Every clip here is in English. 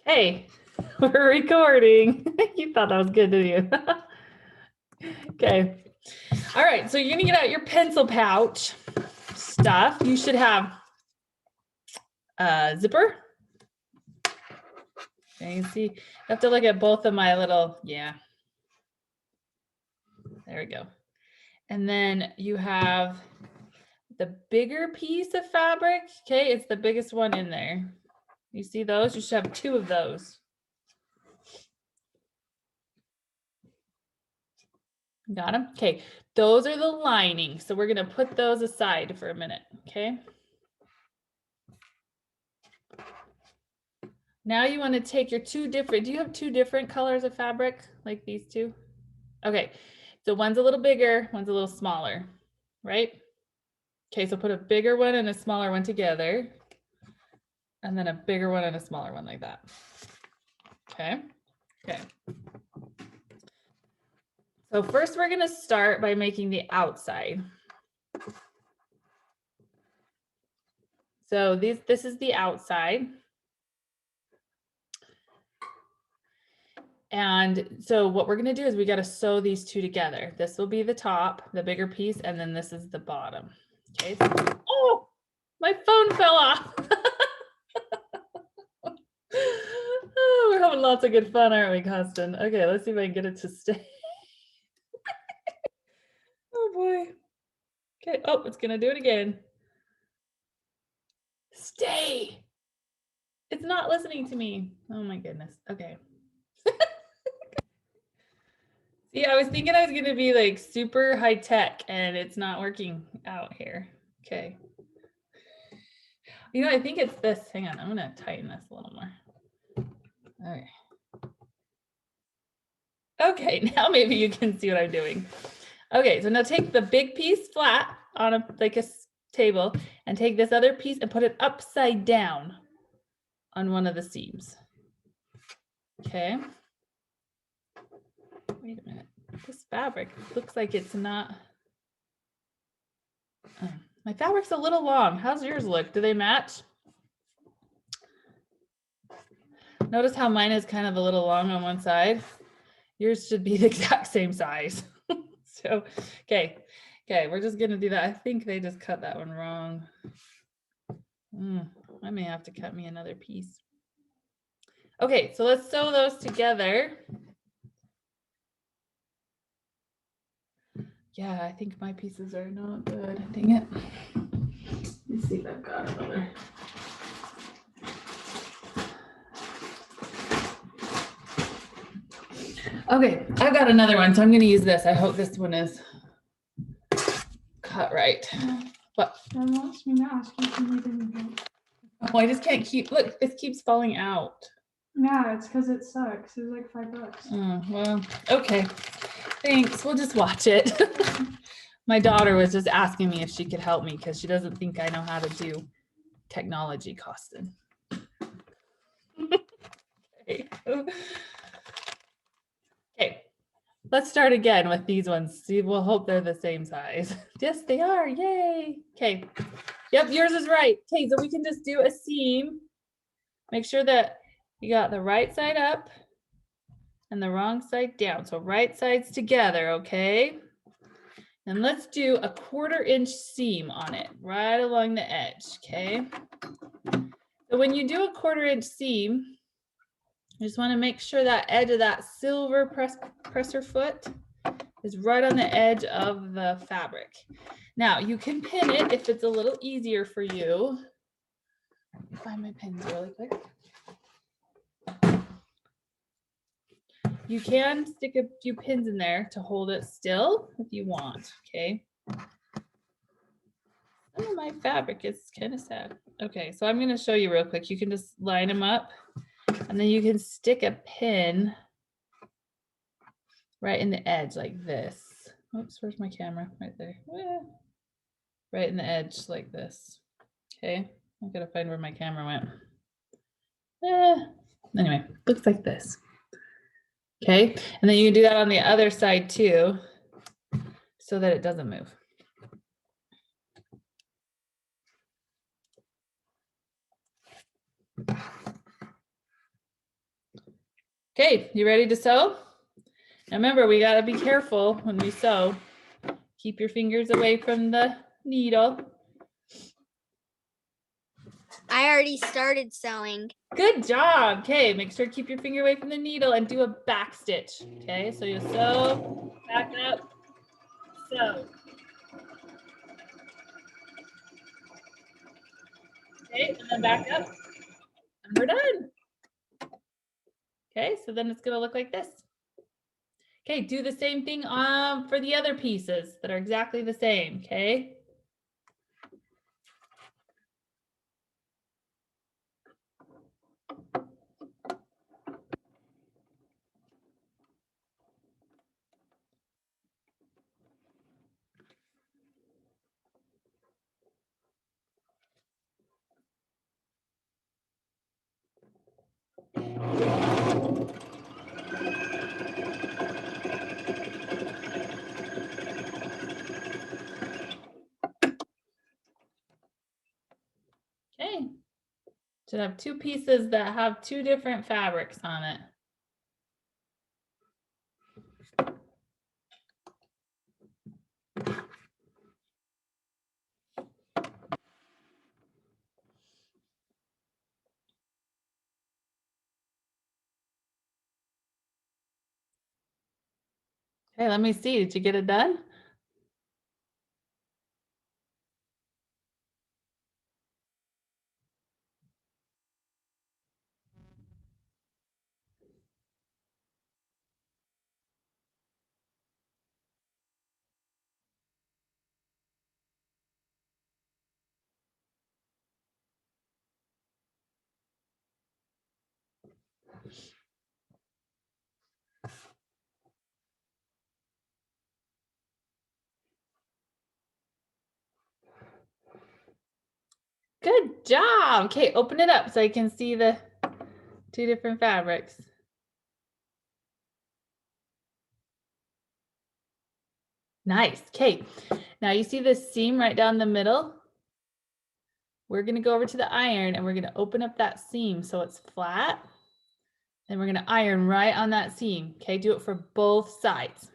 Hey, we're recording. You thought that was good, didn't you? Okay. All right, so you're gonna get out your pencil pouch stuff. You should have a zipper. Okay, you see, you have to look at both of my little, yeah. There we go. And then you have the bigger piece of fabric. Okay, it's the biggest one in there. You see those? You should have two of those. Got them? Okay, those are the lining. So we're gonna put those aside for a minute, okay? Now you wanna take your two different, do you have two different colors of fabric like these two? Okay, so one's a little bigger, one's a little smaller, right? Okay, so put a bigger one and a smaller one together, and then a bigger one and a smaller one like that. Okay, okay. So first we're gonna start by making the outside. So this is the outside. And so what we're gonna do is we gotta sew these two together. This will be the top, the bigger piece, and then this is the bottom. Okay. Oh, my phone fell off. Oh, we're having lots of good fun, aren't we, Costin? Okay, let's see if I can get it to stay. Oh boy. Okay, oh, it's gonna do it again. Stay. It's not listening to me. Oh my goodness. Okay. See, I was thinking I was gonna be like super high tech and it's not working out here. Okay. You know, I think it's this. Hang on, I'm gonna tighten this a little more. Okay. Okay, now maybe you can see what I'm doing. Okay, so now take the big piece flat on a table and take this other piece and put it upside down on one of the seams. Okay. Wait a minute. This fabric looks like it's not. Oh, my fabric's a little long. How's yours look? Do they match? Notice how mine is kind of a little long on one side. Yours should be the exact same size. So, okay, we're just gonna do that. I think they just cut that one wrong. I may have to cut me another piece. Okay, so let's sew those together. Yeah, I think my pieces are not good. Dang it. Let's see if I've got another. Okay, I've got another one, so I'm going to use this. I hope this one is cut right. What? That wants me to ask you if you need anything. Oh, I just can't keep, look, this keeps falling out. Yeah, it's because it sucks. It was like $5. Oh, well, okay. Thanks, we'll just watch it. My daughter was just asking me if she could help me because she doesn't think I know how to do technology, Costin. Okay, let's start again with these ones. See, we'll hope they're the same size. Yes, they are, yay. Okay, yep, yours is right. Okay, so we can just do a seam. Make sure that you got the right side up and the wrong side down. So right sides together, okay? And let's do a 1/4 inch seam on it, right along the edge, okay? So when you do a 1/4 inch seam, you just wanna make sure that edge of that silver presser foot is right on the edge of the fabric. Now you can pin it if it's a little easier for you. Let me find my pins really quick. You can stick a few pins in there to hold it still if you want, okay? Some of my fabric is kind of sad. Okay, so I'm gonna show you real quick. You can just line them up and then you can stick a pin right in the edge like this. Oops, where's my camera? Right there. Right in the edge like this. Okay, I've got to find where my camera went. Anyway, looks like this. Okay, and then you can do that on the other side too, so that it doesn't move. Okay, you ready to sew? Now remember, we gotta be careful when we sew. Keep your fingers away from the needle. I already started sewing. Good job. Okay, make sure to keep your finger away from the needle and do a back stitch. Okay, so you'll sew, back up, sew. Okay, and then back up, and we're done. Okay, so then it's gonna look like this. Okay, do the same thing for the other pieces that are exactly the same, okay? Okay, should have two pieces that have two different fabrics on it. Okay, let me see. Did you get it done? Good job. Okay, open it up so I can see the two different fabrics. Nice. Okay, now you see this seam right down the middle? We're gonna go over to the iron and we're gonna open up that seam so it's flat. Then we're gonna iron right on that seam. Okay, do it for both sides.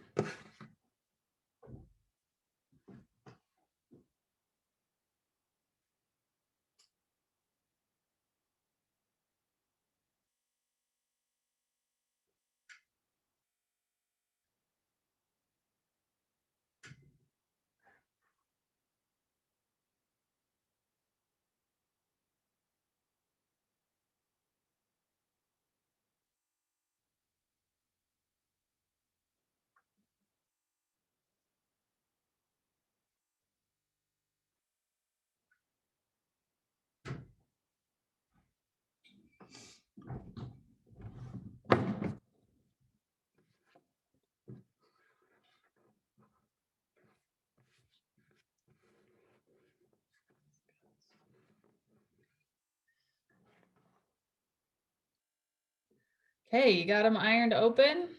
Okay, you got them ironed open?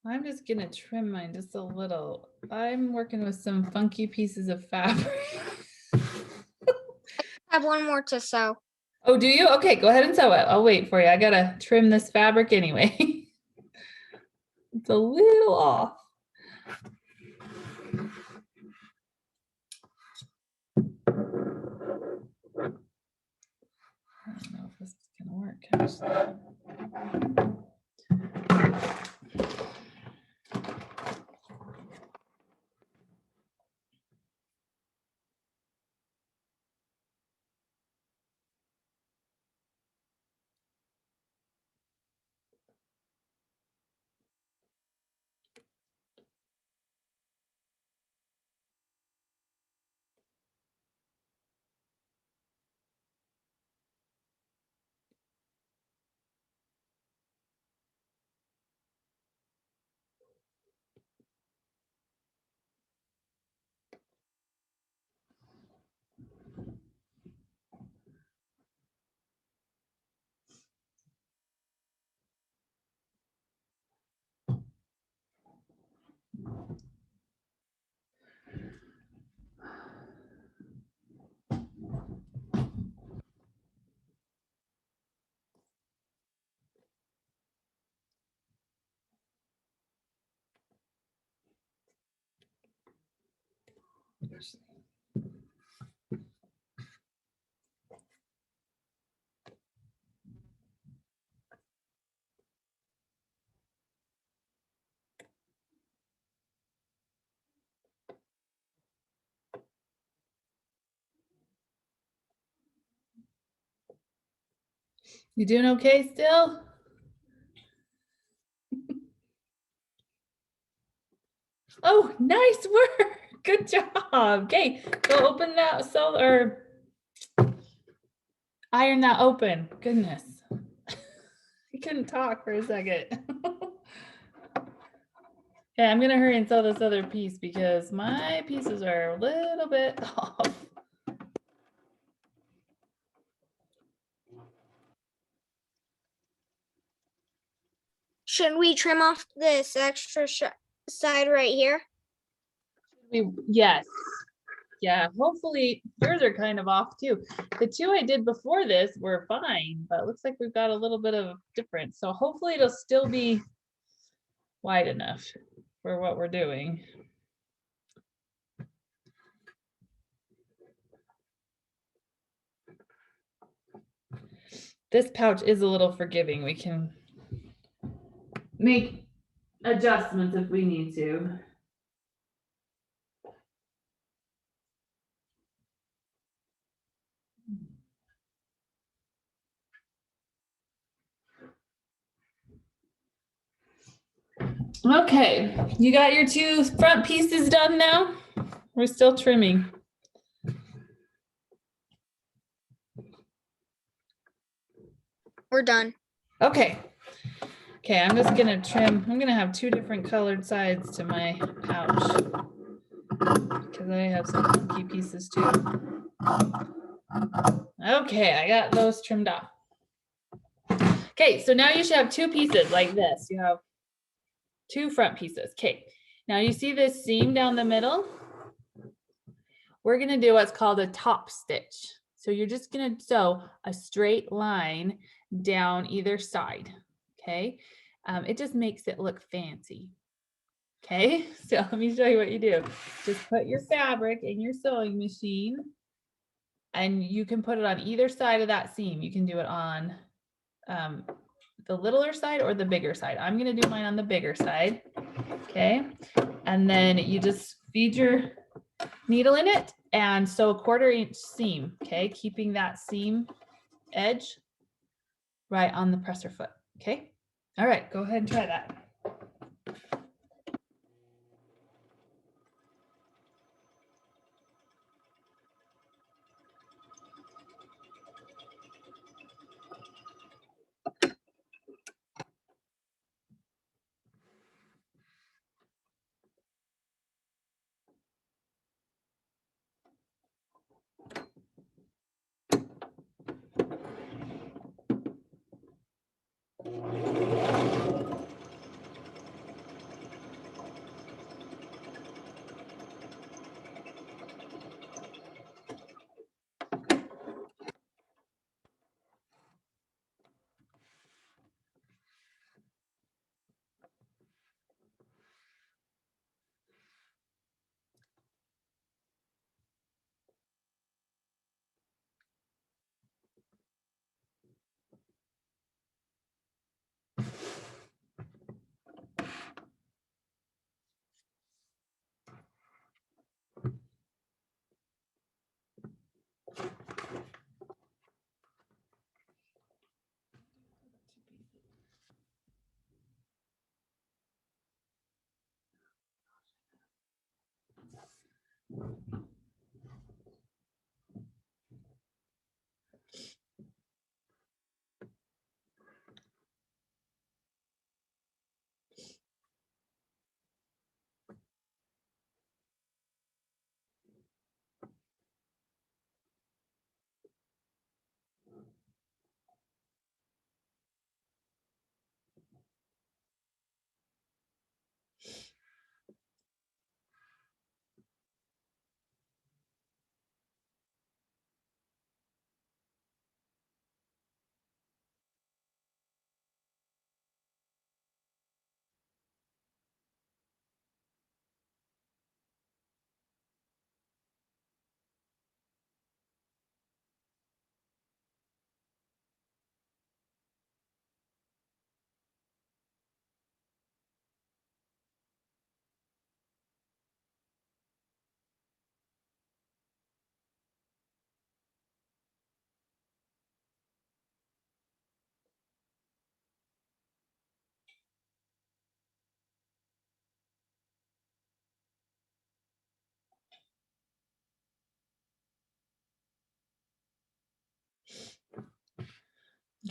I'm just gonna trim mine just a little. I'm working with some funky pieces of fabric. I have one more to sew. Oh, do you? Okay, go ahead and sew it. I'll wait for you. I gotta trim this fabric anyway. It's a little off. I don't know if this is gonna work, actually. You doing okay still? Oh, nice work. Good job. Okay, go open that cell or iron that open. Goodness. I couldn't talk for a second. Okay, I'm gonna hurry and sew this other piece because my pieces are a little bit off. Shouldn't we trim off this extra side right here? Yes. Yeah, hopefully yours are kind of off too. The two I did before this were fine, but it looks like we've got a little bit of difference. So hopefully it'll still be wide enough for what we're doing. This pouch is a little forgiving. We can make adjustments if we need to. Okay, you got your two front pieces done now? We're still trimming. We're done. Okay. Okay, I'm just gonna trim. I'm gonna have two different colored sides to my pouch because I have some funky pieces too. Okay, I got those trimmed off. Okay, so now you should have two pieces like this. You have two front pieces. Okay, now you see this seam down the middle? We're gonna do what's called a top stitch. So you're just gonna sew a straight line down either side, okay? It just makes it look fancy. Okay, so let me show you what you do. Just put your fabric in your sewing machine and you can put it on either side of that seam. You can do it on the littler side or the bigger side. I'm gonna do mine on the bigger side, okay? And then you just feed your needle in it and sew a 1/4 inch seam, okay? Keeping that seam edge right on the presser foot, okay? All right, go ahead and try that.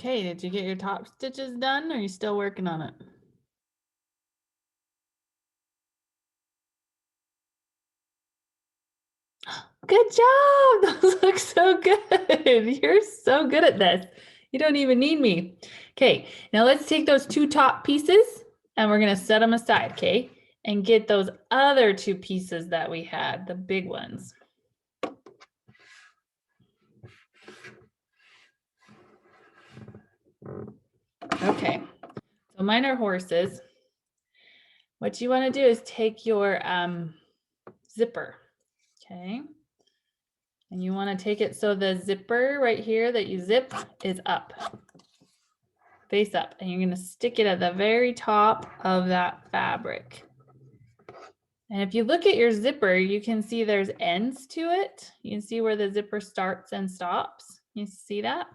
Okay, did you get your top stitches done or are you still working on it? Good job. Those look so good. You're so good at this. You don't even need me. Okay, now let's take those two top pieces and we're going to set them aside, okay? And get those other two pieces that we had, the big ones. Okay, so mine are horses. What you want to do is take your zipper, okay? And you want to take it so the zipper right here that you zip is up, face up, and you're going to stick it at the very top of that fabric. And if you look at your zipper, you can see there's ends to it. You can see where the zipper starts and stops. You see that?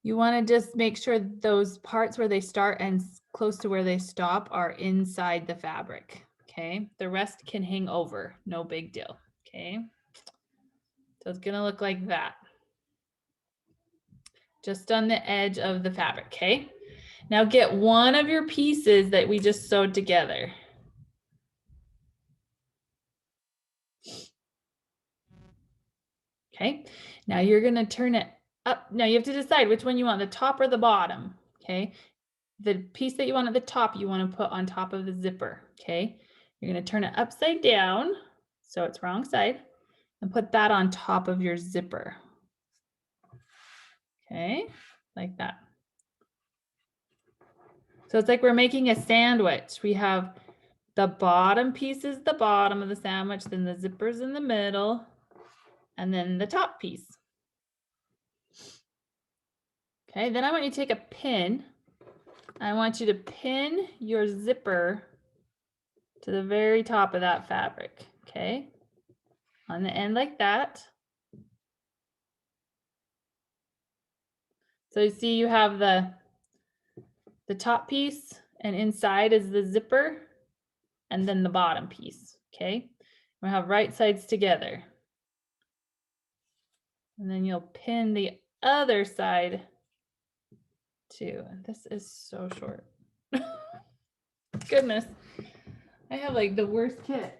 You want to just make sure those parts where they start and close to where they stop are inside the fabric, okay? The rest can hang over, no big deal, okay? So it's gonna look like that. Just on the edge of the fabric, okay? Now get one of your pieces that we just sewed together. Okay, now you're gonna turn it up. Now you have to decide which one you want, the top or the bottom, okay? The piece that you want at the top, you want to put on top of the zipper, okay? You're going to turn it upside down, so it's wrong side, and put that on top of your zipper. Okay, like that. So it's like we're making a sandwich. We have the bottom piece is the bottom of the sandwich, then the zipper's in the middle, and then the top piece. Okay, then I want you to take a pin. I want you to pin your zipper to the very top of that fabric, okay? On the end like that. So you see you have the top piece and inside is the zipper and then the bottom piece, okay? We'll have right sides together. And then you'll pin the other side too. This is so short. Goodness. I have like the worst kit.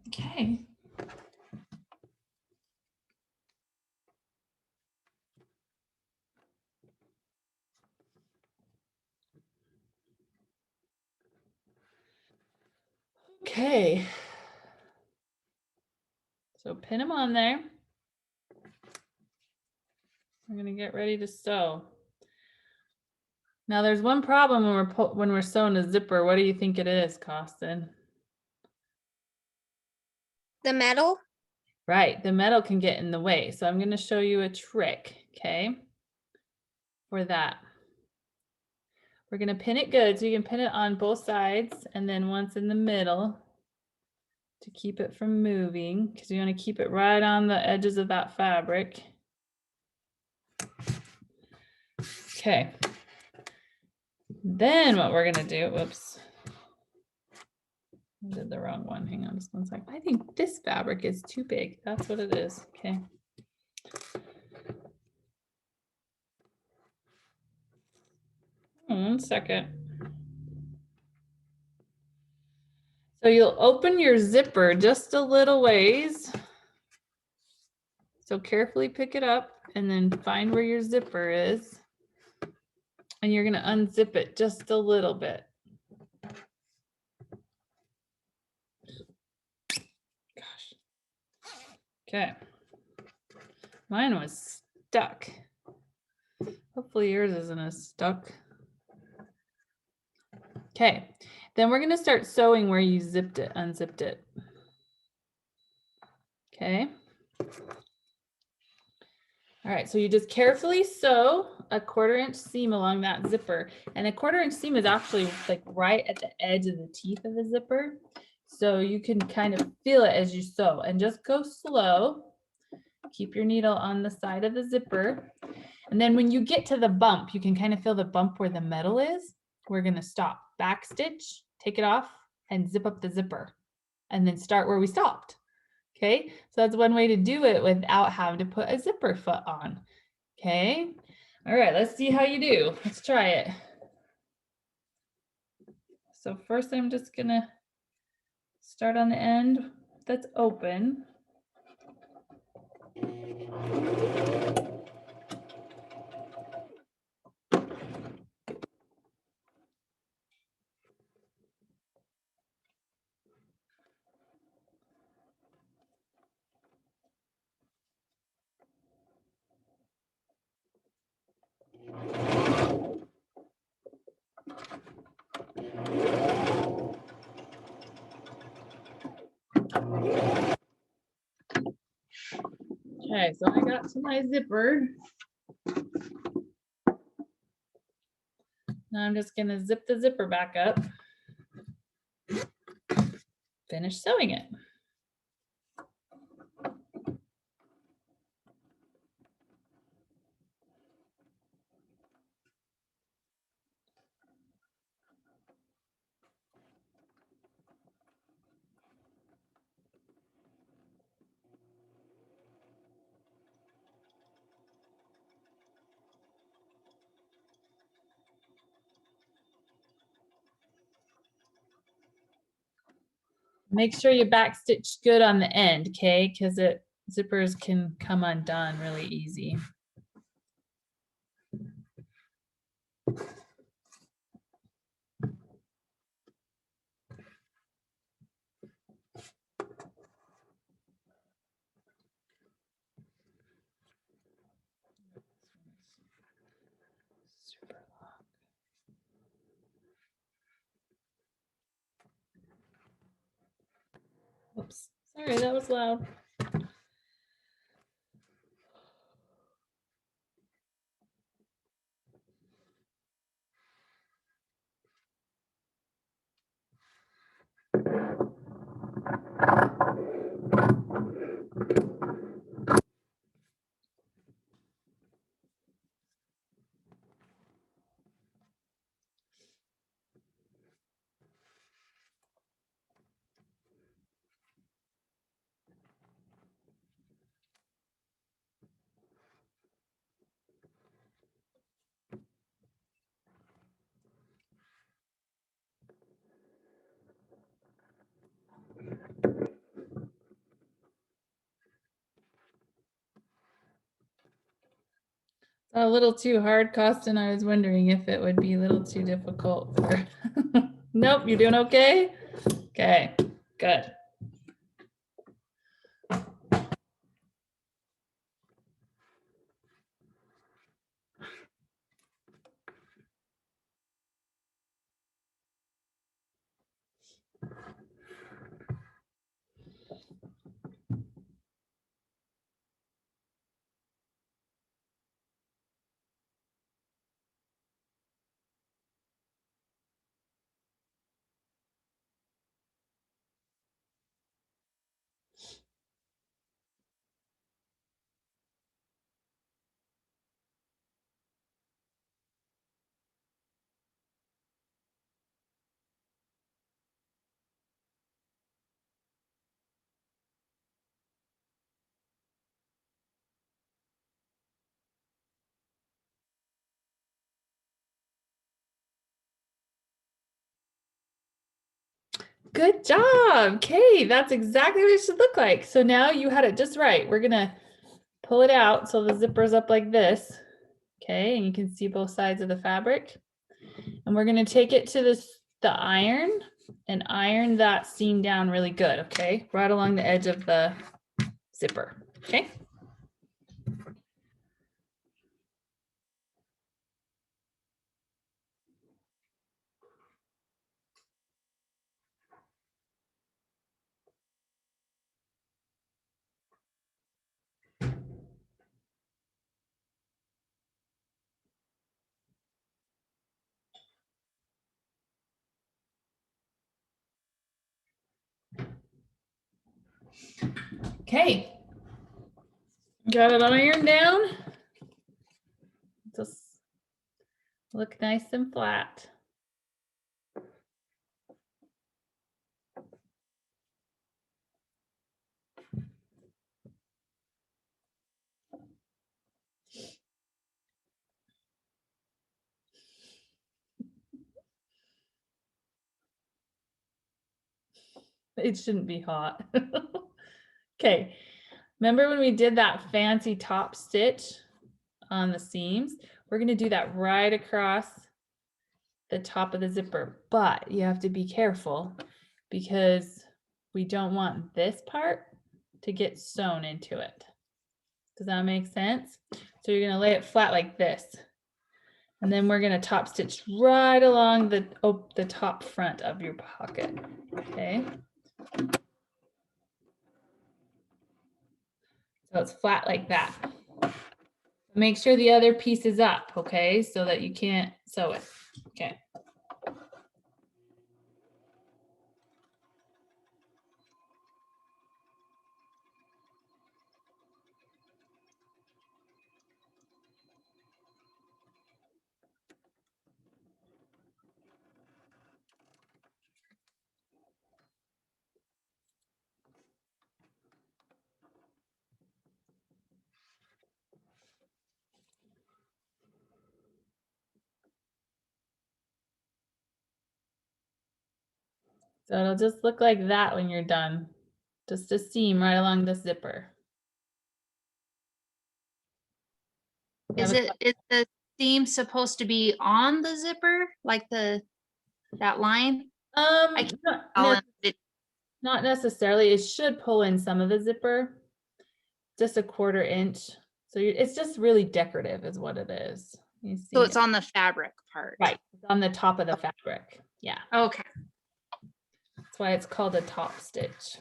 Okay. Okay. So pin them on there. We're going to get ready to sew. Now there's one problem when we're sewing a zipper. What do you think it is, Costin? The metal? Right, the metal can get in the way. So I'm going to show you a trick, okay, for that. We're going to pin it good. So you can pin it on both sides and then once in the middle to keep it from moving because you want to keep it right on the edges of that fabric. Okay. Then what we're going to do, whoops. I did the wrong one. Hang on just one second. I think this fabric is too big. That's what it is. Okay. One second. So you'll open your zipper just a little ways. So carefully pick it up and then find where your zipper is. And you're going to unzip it just a little bit. Gosh. Okay. Mine was stuck. Hopefully yours isn't as stuck. Okay. Then we're going to start sewing where you zipped it, unzipped it. Okay. All right, so you just carefully sew a 1/4 inch seam along that zipper. And a 1/4 inch seam is actually like right at the edge of the teeth of the zipper. So you can kind of feel it as you sew and just go slow. Keep your needle on the side of the zipper. And then when you get to the bump, you can kind of feel the bump where the metal is. We're going to stop, back stitch, take it off and zip up the zipper and then start where we stopped. Okay, so that's one way to do it without having to put a zipper foot on. Okay, all right, let's see how you do. Let's try it. So first I'm just gonna start on the end that's open. Okay, so I got to my zipper. Now I'm just gonna zip the zipper back up. Finish sewing it. Make sure you backstitch good on the end, okay? Because zippers can come undone really easy. Super long. Oops, sorry, that was loud. A little too hard, Costin. I was wondering if it would be a little too difficult. Nope, you're doing okay? Okay, good. Good job. Okay, that's exactly what it should look like. So now you had it just right. We're gonna pull it out so the zipper's up like this. Okay, and you can see both sides of the fabric. And we're gonna take it to the iron and iron that seam down really good, okay? Right along the edge of the zipper, okay? Okay, got it ironed down. Just look nice and flat. It shouldn't be hot. Okay. Remember when we did that fancy top stitch on the seams? We're going to do that right across the top of the zipper, but you have to be careful because we don't want this part to get sewn into it. Does that make sense? So you're going to lay it flat like this. And then we're going to top stitch right along the top front of your pocket. Okay. So it's flat like that. Make sure the other piece is up, okay, so that you can't sew it. Okay. So it'll just look like that when you're done. Just a seam right along the zipper. Is the seam supposed to be on the zipper, like that line? I can't tell Not necessarily. It should pull in some of the zipper, just a 1/4 inch. So it's just really decorative is what it is. You see So it's it? on the fabric part. Right, it's on the top of the fabric. Yeah, Okay. that's why it's called a top stitch.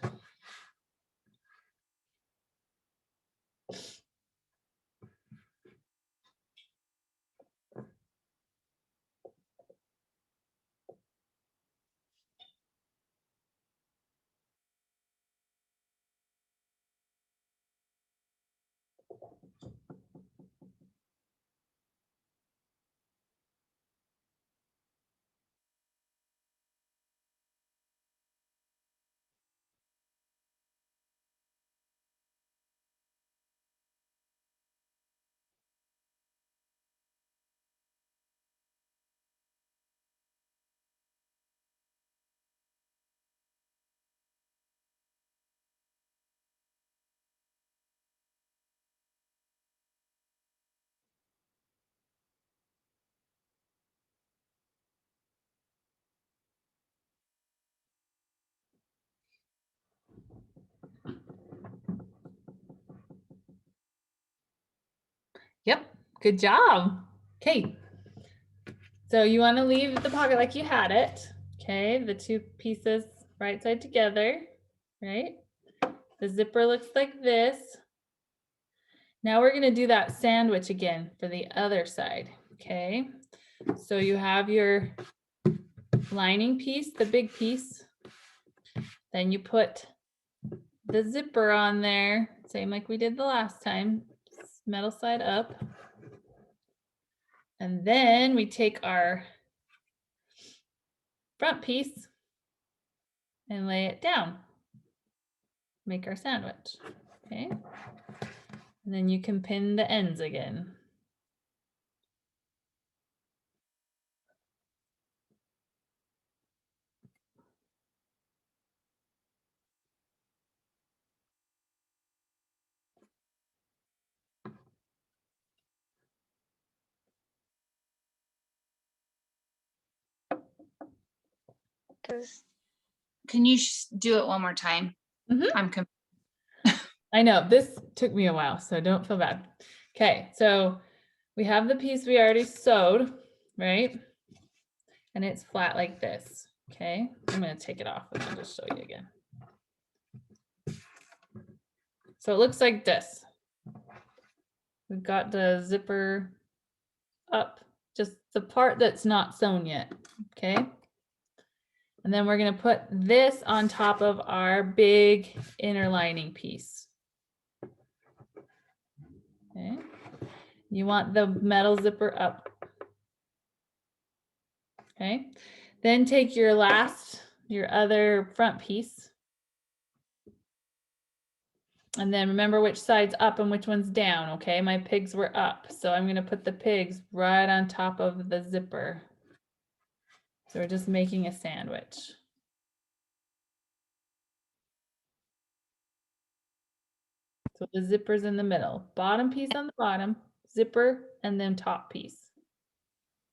Yep, good job. Okay, so you want to leave the pocket like you had it. Okay, the two pieces right side together, right? The zipper looks like this. Now we're going to do that sandwich again for the other side. Okay, so you have your lining piece, the big piece. Then you put the zipper on there, same like we did the last time, metal side up. And then we take our front piece and lay it down. Make our sandwich, okay? And then you can pin the ends again. Can you do it one more time? Mhm. I know this took me a while, so don't feel bad. Okay, so we have the piece we already sewed, right? And it's flat like this, okay? I'm gonna take it off and I'll just show you again. So it looks like this. We've got the zipper up, just the part that's not sewn yet, okay? And then we're gonna put this on top of our big inner lining piece. Okay, you want the metal zipper up. Okay, then take your other front piece. And then remember which side's up and which one's down, okay? My pigs were up, so I'm gonna put the pigs right on top of the zipper. So we're just making a sandwich. So the zipper's in the middle, bottom piece on the bottom, zipper, and then top piece.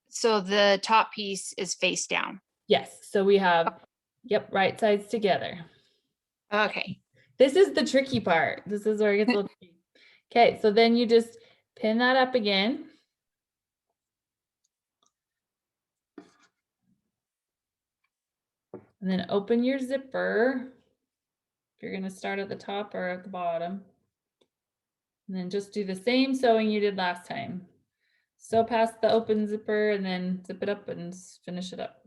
So the top piece is face down. Yes, so we have, yep, right sides together. Okay. This is the tricky part. This is where it gets a little tricky. Okay, so then you just pin that up again. And then open your zipper. You're gonna start at the top or at the bottom. And then just do the same sewing you did last time. Sew past the open zipper and then zip it up and finish it up.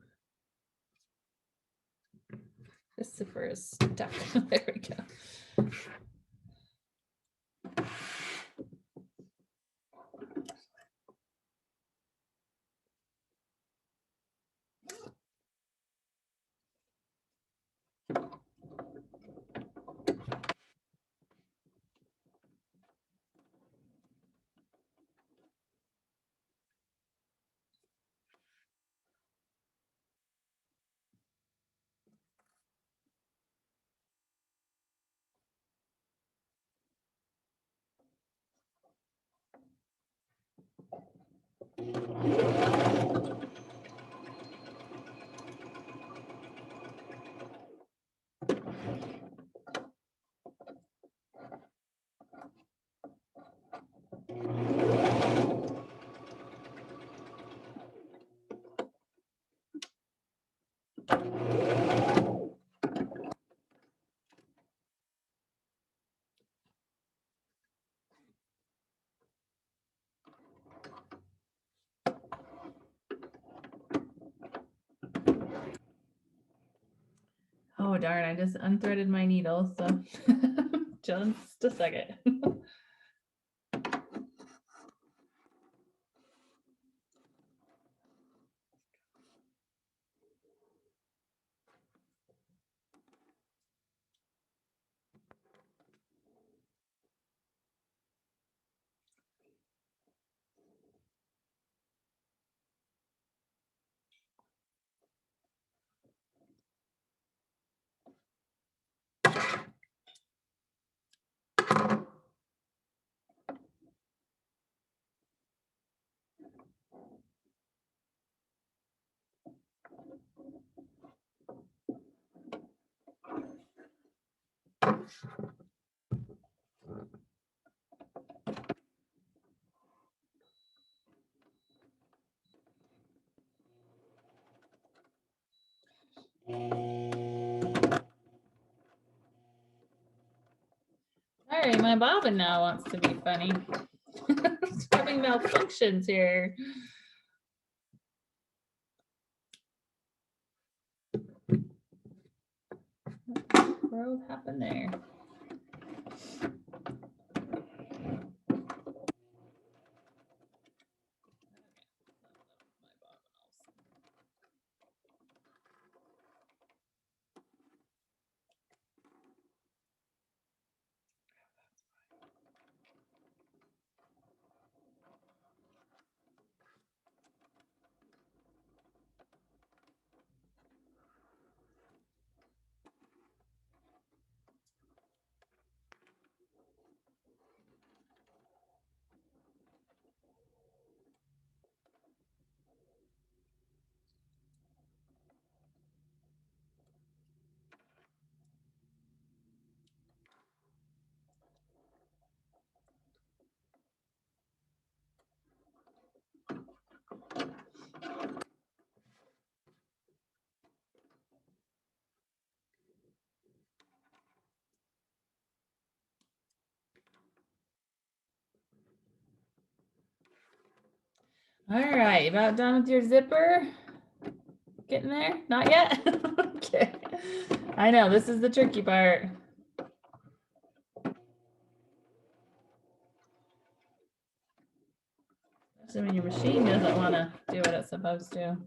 This zipper is stuck. There we go. Oh darn, I just unthreaded my needle, so just a second. Sorry, my bobbin now wants to be funny. It's having malfunctions here. What world happened there? All right, about done with your zipper? Getting there? Not yet? Okay. I know, this is the tricky part. Especially when your machine doesn't want to do what it's supposed to.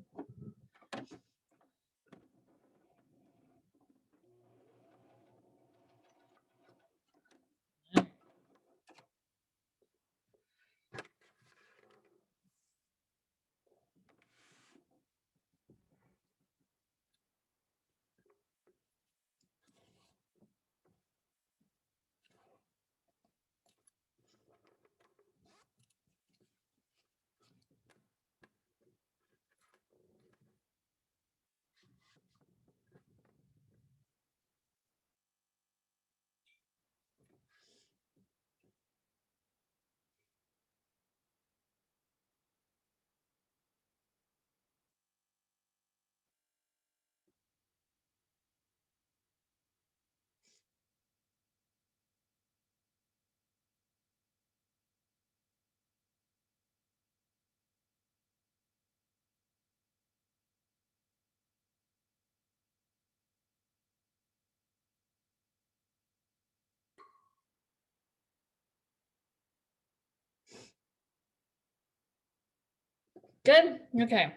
Good, okay.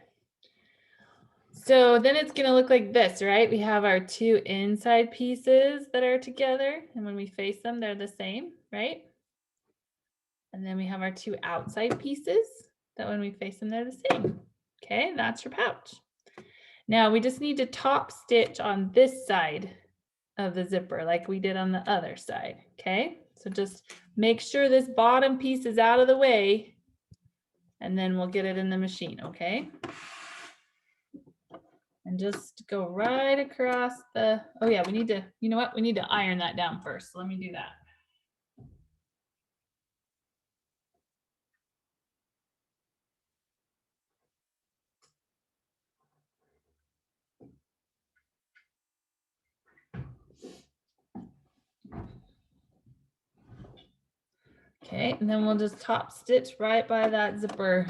So then it's gonna look like this, right? We have our two inside pieces that are together, and when we face them, they're the same, right? And then we have our two outside pieces that when we face them, they're the same. Okay, that's your pouch. Now we just need to top stitch on this side of the zipper like we did on the other side, okay? So just make sure this bottom piece is out of the way and then we'll get it in the machine, okay? And just go right across the, oh yeah, we need to, you know what? We need to iron that down first. So let me do that. Okay, and then we'll just top stitch right by that zipper.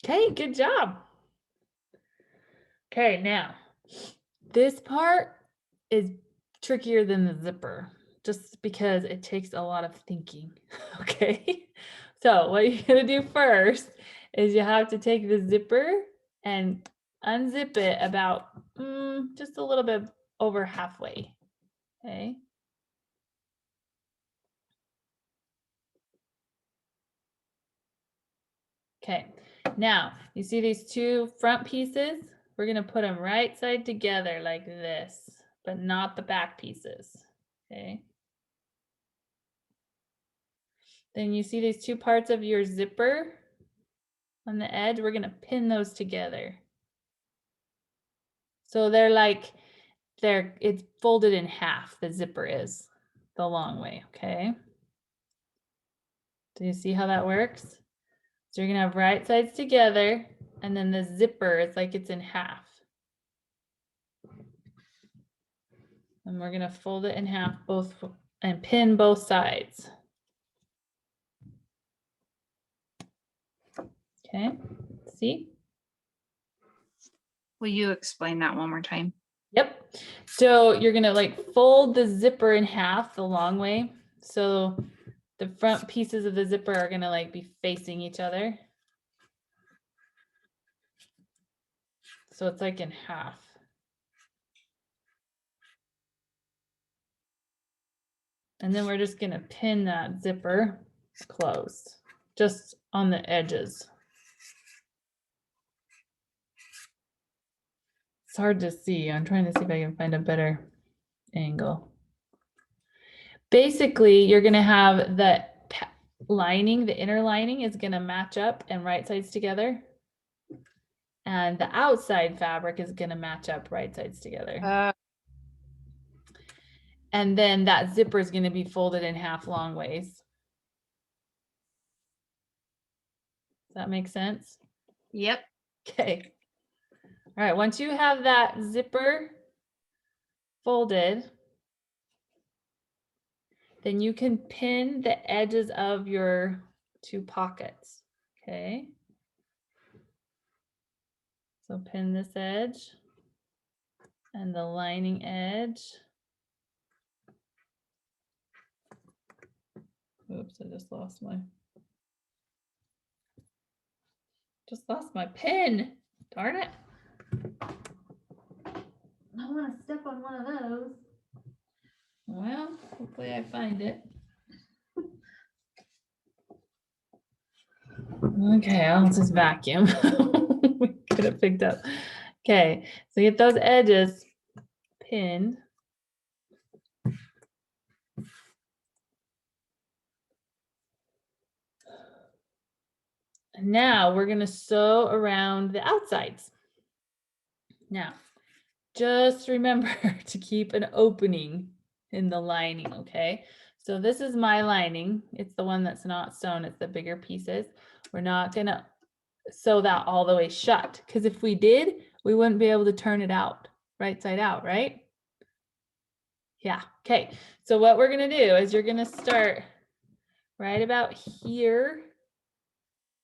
Okay, good job. Okay, now this part is trickier than the zipper just because it takes a lot of thinking. Okay, so what you're gonna do first is you have to take the zipper and unzip it about just a little bit over halfway. Okay. Okay, now you see these two front pieces? We're gonna put them right side together like this, but not the back pieces, okay? Then you see these two parts of your zipper on the edge? We're gonna pin those together. So they're like, it's folded in half, the zipper is, the long way, okay? Do you see how that works? So you're gonna have right sides together, and then the zipper is like it's in half. And we're gonna fold it in half both and pin both sides. Okay, see? Will you explain that one more time? Yep. So you're gonna like fold the zipper in half the long way. So the front pieces of the zipper are gonna like be facing each other. So it's like in half. And then we're just gonna pin that zipper closed, just on the edges. It's hard to see. I'm trying to see if I can find a better angle. Basically, you're gonna have the lining, the inner lining is gonna match up and right sides together. And the outside fabric is gonna match up right sides together. And then that zipper is gonna be folded in half long ways. Does that make sense? Yep. Okay. All right, once you have that zipper folded, then you can pin the edges of your two pockets, okay? So pin this edge and the lining edge. Oops, I just lost my pin. Darn it. I want to step on one of those. Well, hopefully I find it. Okay, I'll just vacuum. We get it picked up. Okay, so get those edges pinned. And now we're gonna sew around the outsides. Now, just remember to keep an opening in the lining, okay? So this is my lining. It's the one that's not sewn, it's the bigger pieces. We're not gonna sew that all the way shut, because if we did, we wouldn't be able to turn it out, right side out, right? Yeah, okay. So what we're gonna do is you're gonna start right about here.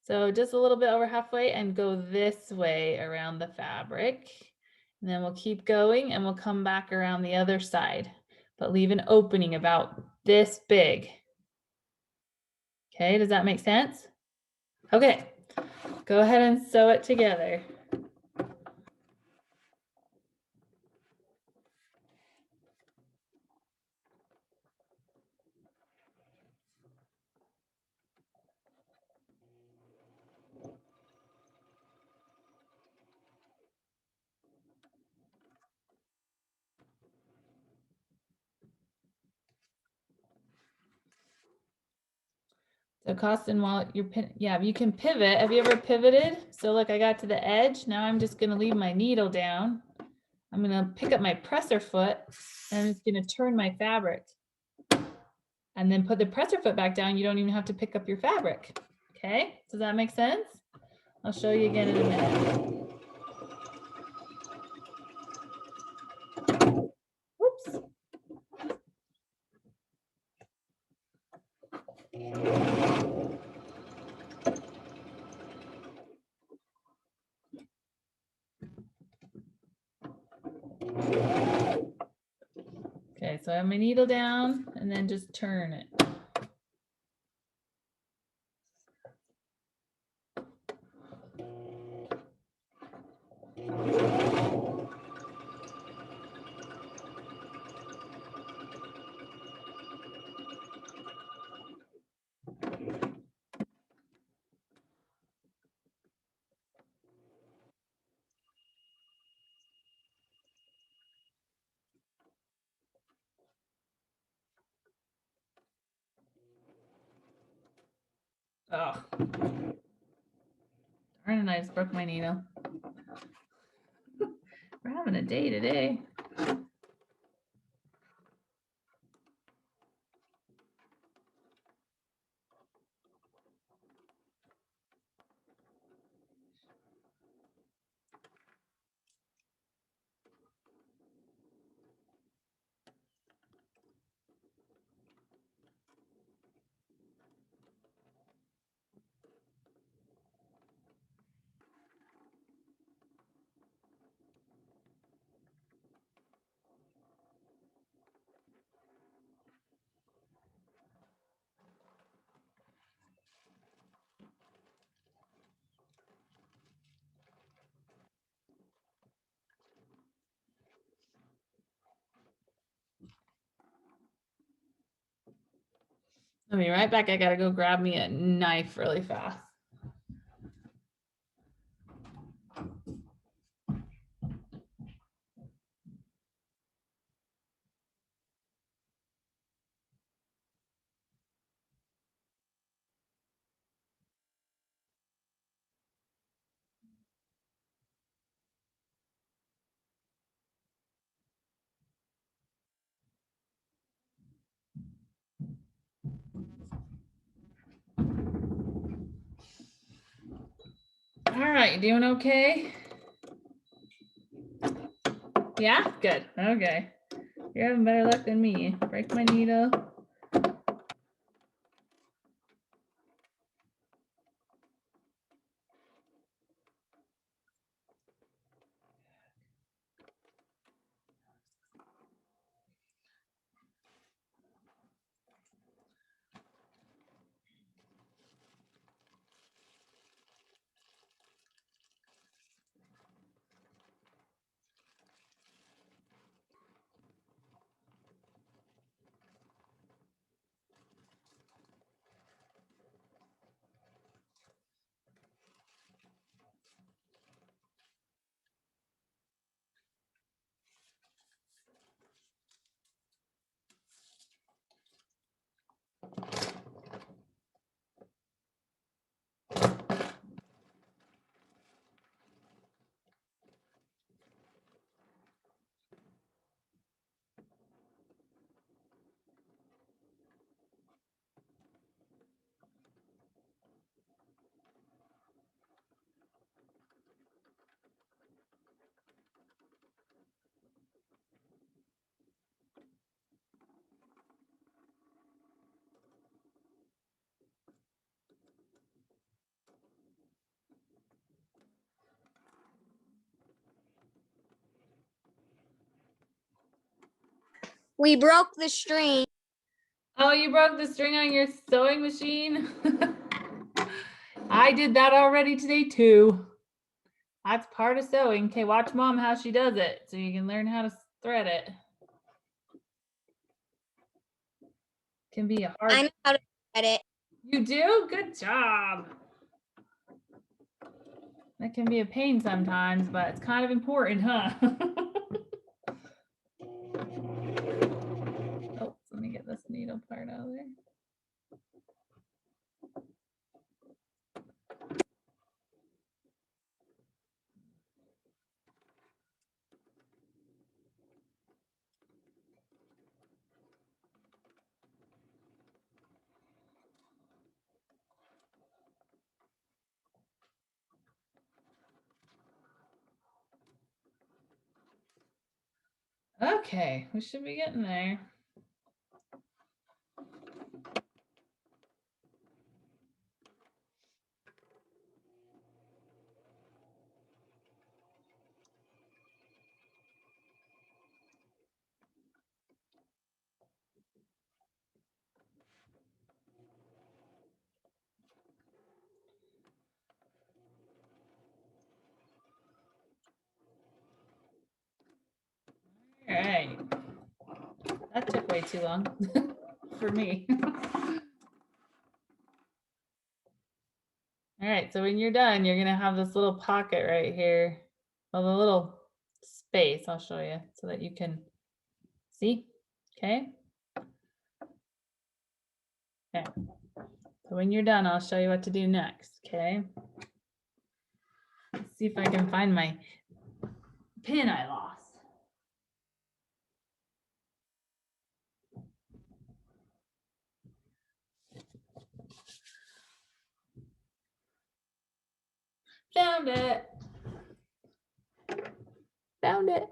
So just a little bit over halfway and go this way around the fabric. And then we'll keep going and we'll come back around the other side, but leave an opening about this big. Okay, does that make sense? Okay, go ahead and sew it together. So Costin, while you're yeah, you can pivot. Have you ever pivoted? So look, I got to the edge. Now I'm just gonna leave my needle down. I'm gonna pick up my presser foot and I'm just gonna turn my fabric. And then put the presser foot back down. You don't even have to pick up your fabric. Okay, does that make sense? I'll show you again in a minute. Whoops. Okay, so I have my needle down and then just turn it. Oh, darn it, I just broke my needle. We're having a day today. I'll be right back. I gotta go grab me a knife really fast. All right, doing okay? Yeah, good. Okay. You're having better luck than me. Break my needle. We broke the string. Oh, you broke the string on your sewing machine? I did that already today too. That's part of sewing. Okay, watch mom how she does it so you can learn how to thread it. Can be a hard. I know how to thread it. You do? Good job. That can be a pain sometimes, but it's kind of important, huh? Oh, let me get this needle part out of there. Okay, we should be getting there. All right. That took way too long for me. All right, so when you're done, you're gonna have this little pocket right here. Well, the little space, I'll show you so that you can see, okay? Okay, so when you're done, I'll show you what to do next, okay? Let's see if I can find my pin I lost. Found it. Found it.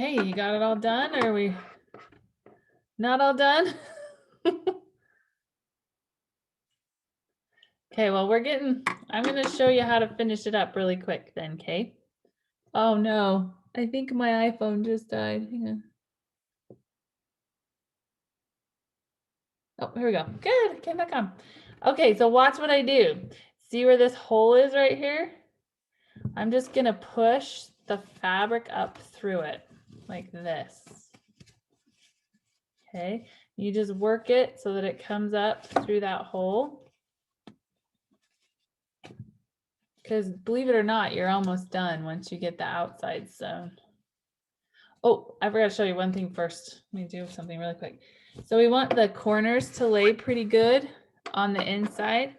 Okay, you got it all done, or are we not all done? Okay, well, I'm gonna show you how to finish it up really quick then, Kay. Oh no, I think my iPhone just died. Hang on. Oh, here we go. Good, came back on. Okay, so watch what I do. See where this hole is right here? I'm just gonna push the fabric up through it like this. Okay, you just work it so that it comes up through that hole. Because believe it or not, you're almost done once you get the outside sewn. Oh, I forgot to show you one thing first. Let me do something really quick. So we want the corners to lay pretty good on the inside.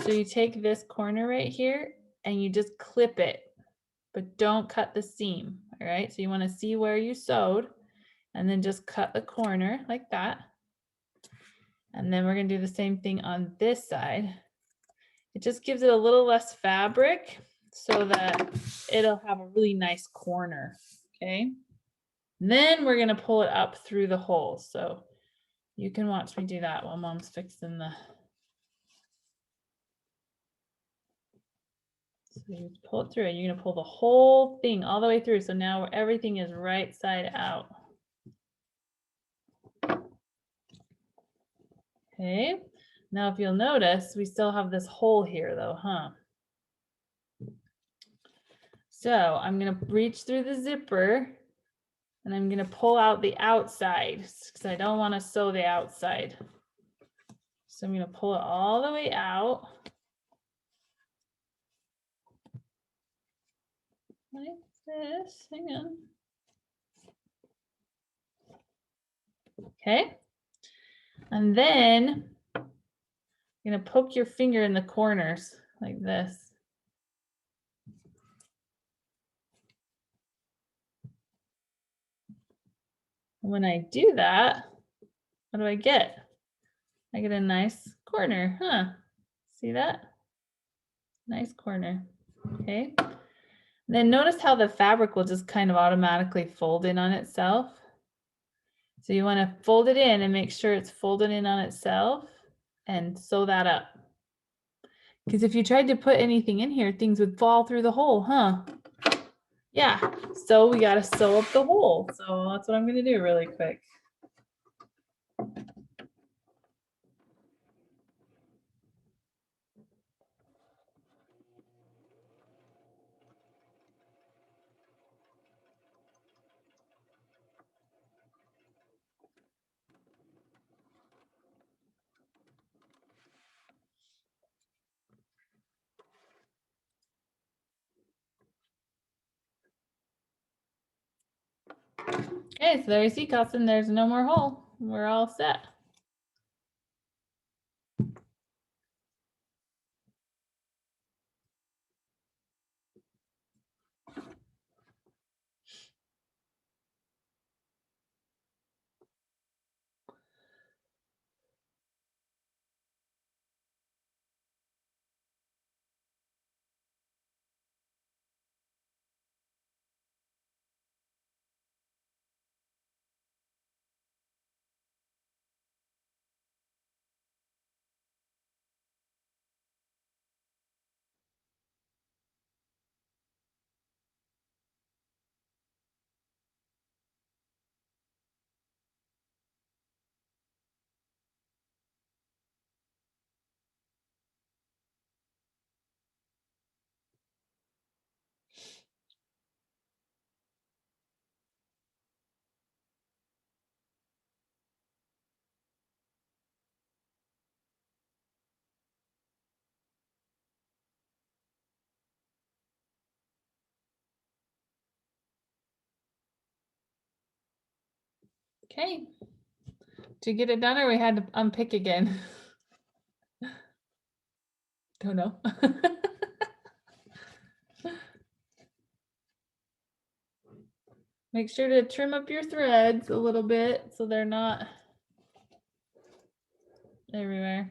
So you take this corner right here and you just clip it, but don't cut the seam. All right, so you want to see where you sewed and then just cut the corner like that. And then we're going to do the same thing on this side. It just gives it a little less fabric so that it'll have a really nice corner, okay? Then we're gonna pull it up through the hole. So you can watch me do that while Mom's fixing the. So you pull it through and you're gonna pull the whole thing all the way through. So now everything is right side out. Okay, now if you'll notice, we still have this hole here though, huh? So I'm gonna reach through the zipper and I'm gonna pull out the outside because I don't want to sew the outside. So I'm gonna pull it all the way out. Like this, hang on. Okay. And then you're gonna poke your finger in the corners like this. When I do that, what do I get? I get a nice corner, huh? See that? Nice corner, okay? Then notice how the fabric will just kind of automatically fold in on itself. So you wanna fold it in and make sure it's folded in on itself and sew that up. Because if you tried to put anything in here, things would fall through the hole, huh? Yeah, so we gotta sew up the hole. So that's what I'm gonna do really quick. Okay, so there you see, Carlson, there's no more hole. We're all set. Okay. Did you get it done or we had to unpick again? Don't know. Make sure to trim up your threads a little bit so they're not everywhere.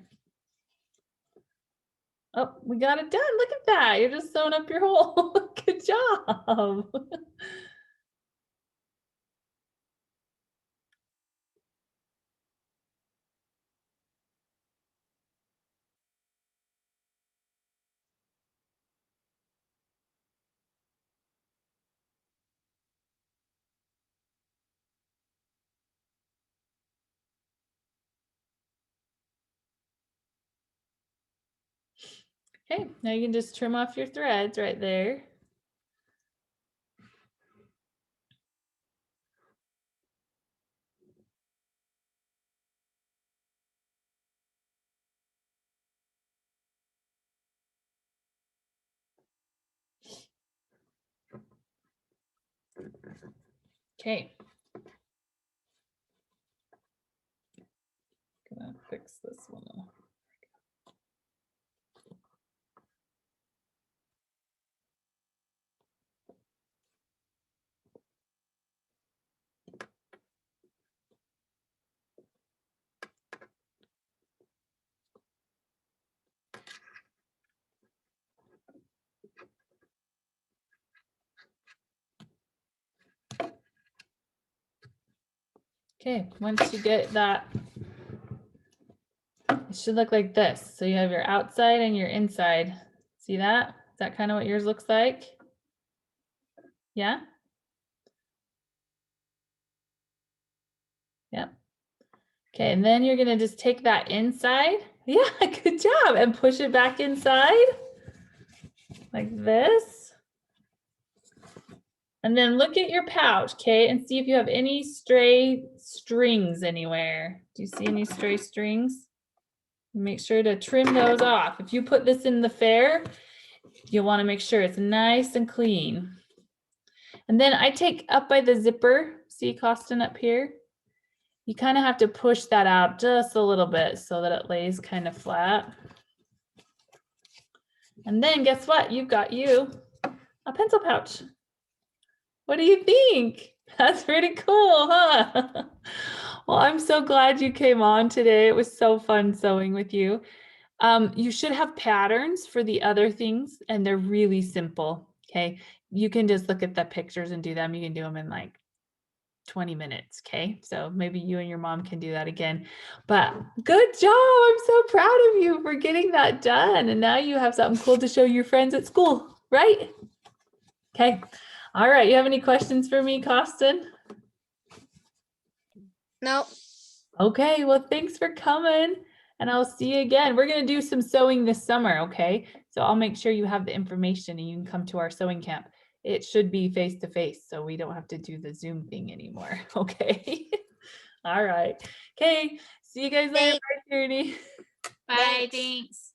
Oh, we got it done. Look at that. You're just sewing up your hole. Good job. Okay, now you can just trim off your threads right there. Okay. Gonna fix this one up. Okay, once you get that, it should look like this. So you have your outside and your inside. See that? Is that kind of what yours looks like? Yeah? Yep. Okay, and then you're gonna just take that inside. Yeah, good job. And push it back inside like this. And then look at your pouch, okay, and see if you have any stray strings anywhere. Do you see any stray strings? Make sure to trim those off. If you put this in the fair, you'll want to make sure it's nice and clean. And then I take up by the zipper, see Costin up here? You kind of have to push that out just a little bit so that it lays kind of flat. And then guess what? You've got you a pencil pouch. What do you think? That's pretty cool, huh? Well, I'm so glad you came on today. It was so fun sewing with you. You should have patterns for the other things, and they're really simple, okay? You can just look at the pictures and do them. You can do them in like 20 minutes, okay? So maybe you and your mom can do that again. But good job. I'm so proud of you for getting that done. And now you have something cool to show your friends at school, right? Okay. All right. You have any questions for me, Costin? Nope. Okay. Well, thanks for coming. And I'll see you again. We're going to do some sewing this summer, okay? So I'll make sure you have the information and you can come to our sewing camp. It should be face-to-face, so we don't have to do the Zoom thing anymore, okay? All right. Okay. See you guys later. Bye, Tierney. Bye, thanks.